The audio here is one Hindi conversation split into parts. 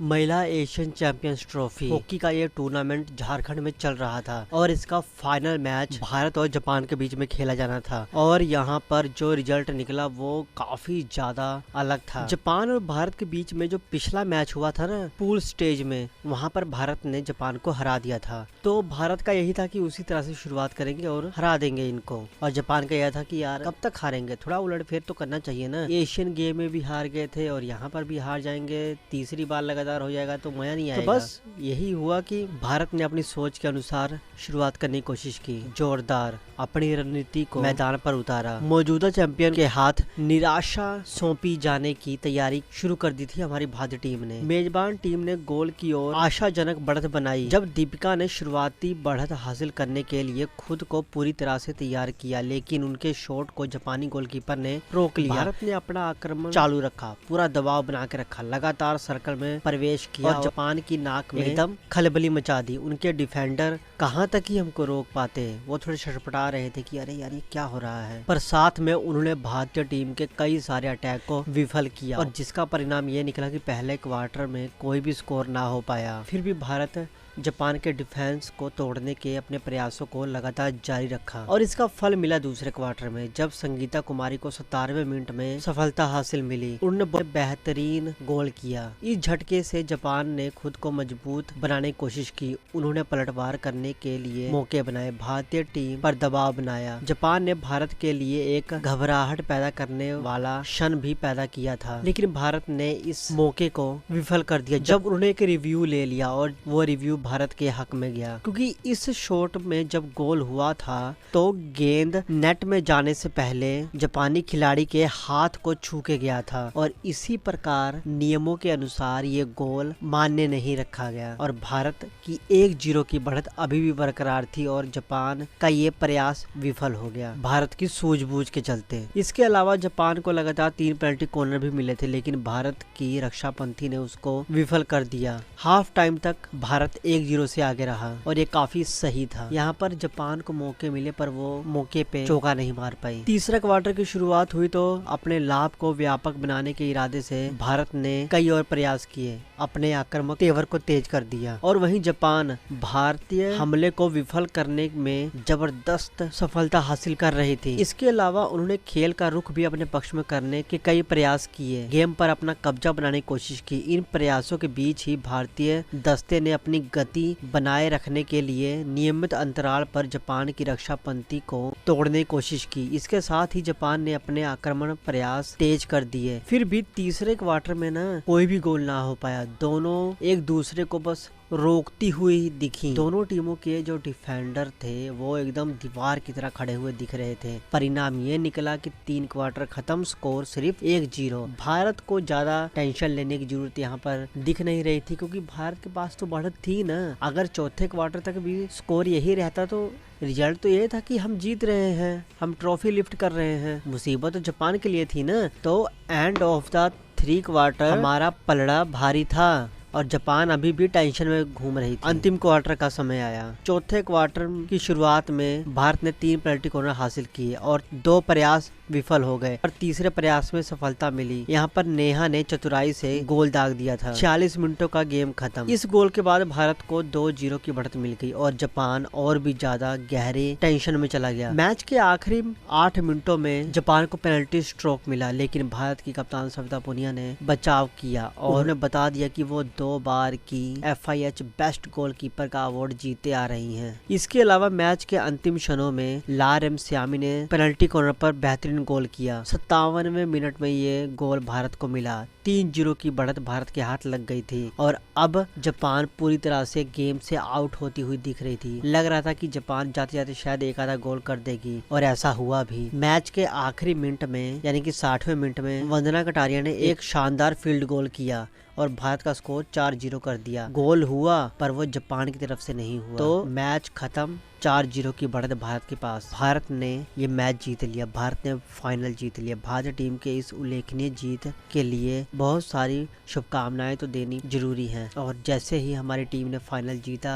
महिला एशियन चैंपियंस ट्रॉफी हॉकी का ये टूर्नामेंट झारखंड में चल रहा था और इसका फाइनल मैच भारत और जापान के बीच में खेला जाना था। और यहाँ पर जो रिजल्ट निकला वो काफी ज्यादा अलग था। जापान और भारत के बीच में जो पिछला मैच हुआ था ना पूल स्टेज में, वहाँ पर भारत ने जापान को हरा दिया था। तो भारत का यही था कि उसी तरह से शुरुआत करेंगे और हरा देंगे इनको, और जापान का यह था कि यार कब तक हारेंगे, थोड़ा उलटफेर तो करना चाहिए ना। एशियन गेम में भी हार गए थे और यहाँ पर भी हार जाएंगे, तीसरी बार लगातार हो जाएगा तो मजा नहीं आएगा। तो बस यही हुआ कि भारत ने अपनी सोच के अनुसार शुरुआत करने की कोशिश की, जोरदार अपनी रणनीति को मैदान पर उतारा। मौजूदा चैंपियन के हाथ निराशा सौंपी जाने की तैयारी शुरू कर दी थी हमारी भारतीय टीम ने। मेजबान टीम ने गोल की ओर आशाजनक बढ़त बनाई जब दीपिका ने शुरुआती बढ़त हासिल करने के लिए खुद को पूरी तरह से तैयार किया, लेकिन उनके शॉट को जापानी गोलकीपर ने रोक लिया। भारत ने अपना आक्रमण चालू रखा, पूरा दबाव बना के रखा, लगातार सर्कल में प्रवेश किया और जापान की नाक में एकदम खलबली मचा दी। उनके डिफेंडर कहाँ तक ही हमको रोक पाते, वो थोड़े छटपटा रहे थे कि अरे यार ये क्या हो रहा है, पर साथ में उन्होंने भारतीय टीम के कई सारे अटैक को विफल किया और जिसका परिणाम ये निकला कि पहले क्वार्टर में कोई भी स्कोर ना हो पाया। फिर भी भारत जापान के डिफेंस को तोड़ने के अपने प्रयासों को लगातार जारी रखा और इसका फल मिला दूसरे क्वार्टर में, जब संगीता कुमारी को 97वें मिनट में सफलता हासिल मिली। उन्होंने बेहतरीन गोल किया। इस झटके से जापान ने खुद को मजबूत बनाने की कोशिश की। उन्होंने पलटवार करने के लिए मौके बनाए, भारतीय टीम पर दबाव बनाया। जापान ने भारत के लिए एक घबराहट पैदा करने वाला क्षण भी पैदा किया था, लेकिन भारत ने इस मौके को विफल कर दिया जब उन्होंने एक रिव्यू ले लिया और वो रिव्यू भारत के हक में गया, क्योंकि इस शॉट में जब गोल हुआ था तो गेंद नेट में जाने से पहले जापानी खिलाड़ी के हाथ को छू के गया था और इसी प्रकार नियमों के अनुसार ये गोल मान्य नहीं रखा गया और भारत की 1-0 की बढ़त अभी भी बरकरार थी और जापान का ये प्रयास विफल हो गया भारत की सूझबूझ के चलते। इसके अलावा जापान को लगातार 3 पेनल्टी कॉर्नर भी मिले थे, लेकिन भारत की रक्षा पंथी ने उसको विफल कर दिया। हाफ टाइम तक भारत 1-0 से आगे रहा और ये काफी सही था। यहाँ पर जापान को मौके मिले पर वो मौके पे चौका नहीं मार पाई। तीसरा क्वार्टर की शुरुआत हुई तो अपने लाभ को व्यापक बनाने के इरादे से भारत ने कई और प्रयास किए, अपने आक्रामक तेवर को तेज कर दिया और वहीं जापान भारतीय हमले को विफल करने में जबरदस्त सफलता हासिल कर रही थी। इसके अलावा उन्होंने खेल का रुख भी अपने पक्ष में करने के कई प्रयास किए, गेम पर अपना कब्जा बनाने की कोशिश की। इन प्रयासों के बीच ही भारतीय दस्ते ने अपनी गति बनाए रखने के लिए नियमित अंतराल पर जापान की रक्षा पंक्ति को तोड़ने की कोशिश की। इसके साथ ही जापान ने अपने आक्रमण प्रयास तेज कर दिए। फिर भी तीसरे क्वार्टर में ना कोई भी गोल ना हो पाया, दोनों एक दूसरे को बस रोकती हुई दिखी। दोनों टीमों के जो डिफेंडर थे वो एकदम दीवार की तरह खड़े हुए दिख रहे थे। परिणाम ये निकला कि 3 क्वार्टर खत्म, स्कोर सिर्फ 1-0। भारत को ज्यादा टेंशन लेने की जरूरत यहाँ पर दिख नहीं रही थी, क्योंकि भारत के पास तो बढ़त थी ना। अगर चौथे क्वार्टर तक भी स्कोर यही रहता तो रिजल्ट तो ये था कि हम जीत रहे हैं, हम ट्रॉफी लिफ्ट कर रहे हैं। मुसीबत तो जापान के लिए थी ना। तो एंड ऑफ द 3 क्वार्टर हमारा पलड़ा भारी था और जापान अभी भी टेंशन में घूम रही थी। अंतिम क्वार्टर का समय आया। चौथे क्वार्टर की शुरुआत में भारत ने 3 पेनल्टी कॉर्नर हासिल किए और 2 प्रयास विफल हो गए और तीसरे प्रयास में सफलता मिली। यहाँ पर नेहा ने चतुराई से गोल दाग दिया था। 46 मिनटों का गेम खत्म। इस गोल के बाद भारत को 2-0 की बढ़त मिल गई और जापान और भी ज्यादा गहरे टेंशन में चला गया। मैच के आखिरी 8 मिनटों में जापान को पेनल्टी स्ट्रोक मिला, लेकिन भारत की कप्तान सविता पुनिया ने बचाव किया और उन्हें बता दिया कि वो 2 बार की FIH बेस्ट गोलकीपर का अवार्ड जीते आ रही हैं। इसके अलावा मैच के अंतिम क्षणों में लार एम श्यामी ने पेनल्टी कॉर्नर पर बेहतरीन गोल किया। 57वें मिनट में ये गोल भारत को मिला। 3-0 की बढ़त भारत के हाथ लग गई थी और अब जापान पूरी तरह से गेम से आउट होती हुई दिख रही थी। लग रहा था कि जापान जाते जाते शायद एक आधा गोल कर देगी और ऐसा हुआ भी। मैच के आखिरी मिनट में यानी कि 60वें मिनट में वंदना कटारिया ने एक शानदार फील्ड गोल किया और भारत का स्कोर 4-0 कर दिया। गोल हुआ पर वो जापान की तरफ से नहीं हुआ, तो मैच खत्म। 4-0 की बढ़त भारत के पास। भारत ने ये मैच जीत लिया, भारत ने फाइनल जीत लिया। भारतीय टीम के इस उल्लेखनीय जीत के लिए बहुत सारी शुभकामनाएं तो देनी जरूरी हैं और जैसे ही हमारी टीम ने फाइनल जीता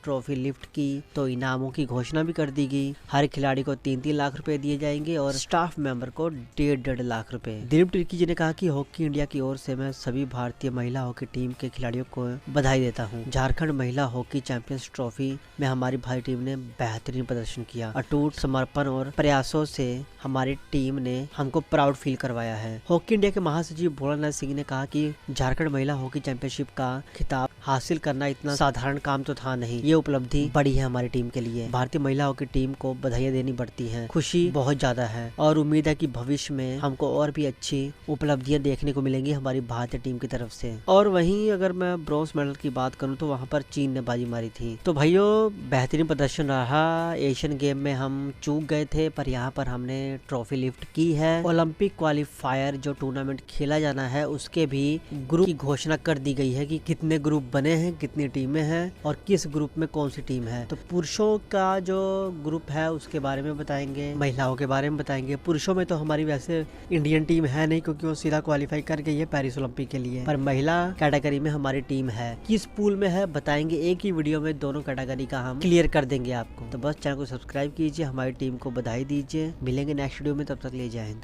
ट्रॉफी लिफ्ट की तो इनामों की घोषणा भी कर दी गई। हर खिलाड़ी को 3-3 लाख रुपए दिए जाएंगे और स्टाफ मेंबर को 1.5 लाख रुपए। दिलीप तिर्की जी ने कहा कि हॉकी इंडिया की ओर से मैं सभी भारतीय महिला हॉकी टीम के खिलाड़ियों को बधाई देता हूं। झारखंड महिला हॉकी चैंपियंस ट्रॉफी में हमारी भारतीय टीम ने बेहतरीन प्रदर्शन किया। अटूट समर्पण और प्रयासों से हमारी टीम ने हमको प्राउड फील करवाया है। हॉकी इंडिया के महासचिव भोलानाथ सिंह ने कहा कि झारखंड महिला हॉकी चैंपियनशिप का खिताब हासिल करना इतना साधारण काम तो था नहीं। ये उपलब्धि बड़ी है हमारी टीम के लिए। भारतीय महिला हॉकी टीम को बधाइयां देनी पड़ती हैं। खुशी बहुत ज्यादा है और उम्मीद है कि भविष्य में हमको और भी अच्छी उपलब्धियां देखने को मिलेंगी हमारी भारतीय टीम की तरफ से। और वहीं अगर मैं ब्रॉन्ज मेडल की बात करूं तो वहां पर चीन ने बाजी मारी थी। तो भाइयों बेहतरीन प्रदर्शन रहा। एशियन गेम में हम चूक गए थे पर यहाँ पर हमने ट्रॉफी लिफ्ट की है। ओलंपिक क्वालिफायर जो टूर्नामेंट खेला जाना है उसके भी ग्रुप की घोषणा कर दी गई है कि कितने ग्रुप बने हैं, कितनी टीमें हैं और किस ग्रुप में कौन सी टीम है। तो पुरुषों का जो ग्रुप है उसके बारे में बताएंगे, महिलाओं के बारे में बताएंगे। पुरुषों में तो हमारी वैसे इंडियन टीम है नहीं क्योंकि वो सीधा क्वालिफाई कर गई है पेरिस ओलंपिक के लिए, पर महिला कैटेगरी में हमारी टीम है। किस पूल में है बताएंगे, एक ही वीडियो में दोनों कैटेगरी का हम क्लियर कर देंगे आपको। तो बस चैनल को सब्सक्राइब कीजिए, हमारी टीम को बधाई दीजिए। मिलेंगे नेक्स्ट वीडियो में, तब तक ले जय हिंद।